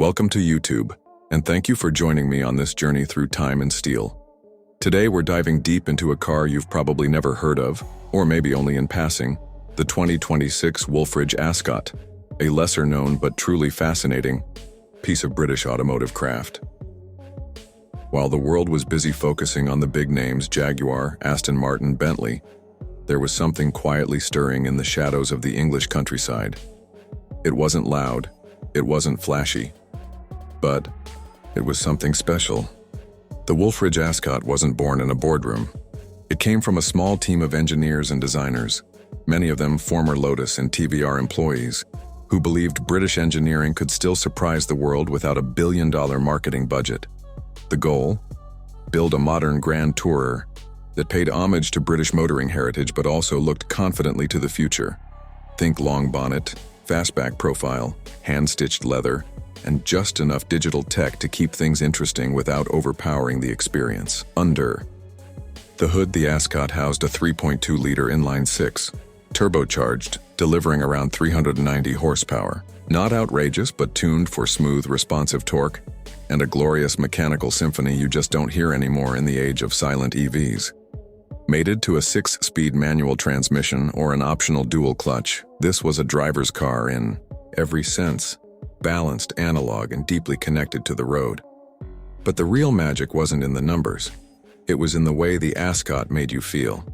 Welcome to YouTube, and thank you for joining me on this journey through time and steel. Today we're diving deep into a car you've probably never heard of, or maybe only in passing, the 2026 Wolfridge Ascot, a lesser-known but truly fascinating piece of British automotive craft. While the world was busy focusing on the big names Jaguar, Aston Martin, Bentley, there was something quietly stirring in the shadows of the English countryside. It wasn't loud, it wasn't flashy, but it was something special. The Wolfridge Ascot wasn't born in a boardroom. It came from a small team of engineers and designers, many of them former Lotus and TVR employees, who believed British engineering could still surprise the world without a billion-dollar marketing budget. The goal? Build a modern Grand Tourer that paid homage to British motoring heritage but also looked confidently to the future. Think long bonnet, fastback profile, hand-stitched leather, and just enough digital tech to keep things interesting without overpowering the experience. Under the hood, the Ascot housed a 3.2-liter inline-six, turbocharged, delivering around 390 horsepower. Not outrageous, but tuned for smooth, responsive torque, and a glorious mechanical symphony you just don't hear anymore in the age of silent EVs. Mated to a 6-speed manual transmission or an optional dual clutch, this was a driver's car in every sense, balanced, analog, and deeply connected to the road. But the real magic wasn't in the numbers. It was in the way the Ascot made you feel.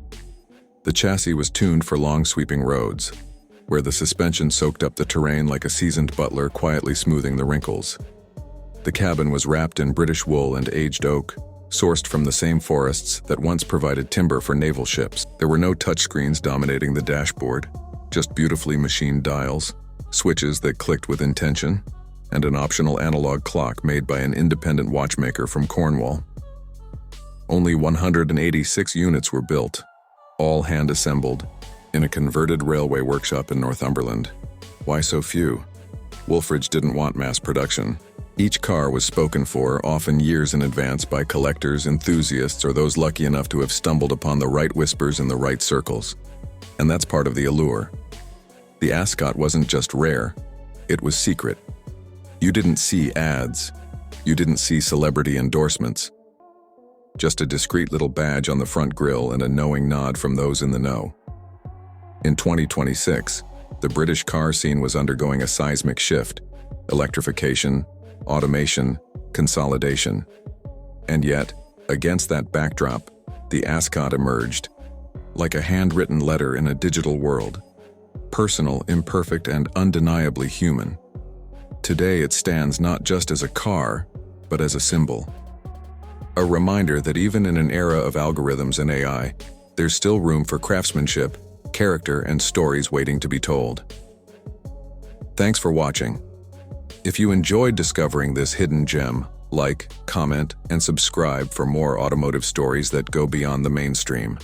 The chassis was tuned for long sweeping roads, where the suspension soaked up the terrain like a seasoned butler quietly smoothing the wrinkles. The cabin was wrapped in British wool and aged oak, sourced from the same forests that once provided timber for naval ships. There were no touchscreens dominating the dashboard, just beautifully machined dials, switches that clicked with intention, and an optional analog clock made by an independent watchmaker from Cornwall. Only 186 units were built, all hand-assembled, in a converted railway workshop in Northumberland. Why so few? Wolfridge didn't want mass production. Each car was spoken for, often years in advance, by collectors, enthusiasts, or those lucky enough to have stumbled upon the right whispers in the right circles. And that's part of the allure. The Ascot wasn't just rare, it was secret. You didn't see ads. You didn't see celebrity endorsements. Just a discreet little badge on the front grille and a knowing nod from those in the know. In 2026, the British car scene was undergoing a seismic shift: electrification, automation, consolidation. And yet, against that backdrop, the Ascot emerged, like a handwritten letter in a digital world. Personal, imperfect, and undeniably human. Today it stands not just as a car, but as a symbol. A reminder that even in an era of algorithms and AI, there's still room for craftsmanship, character, and stories waiting to be told. Thanks for watching. If you enjoyed discovering this hidden gem, like, comment, and subscribe for more automotive stories that go beyond the mainstream.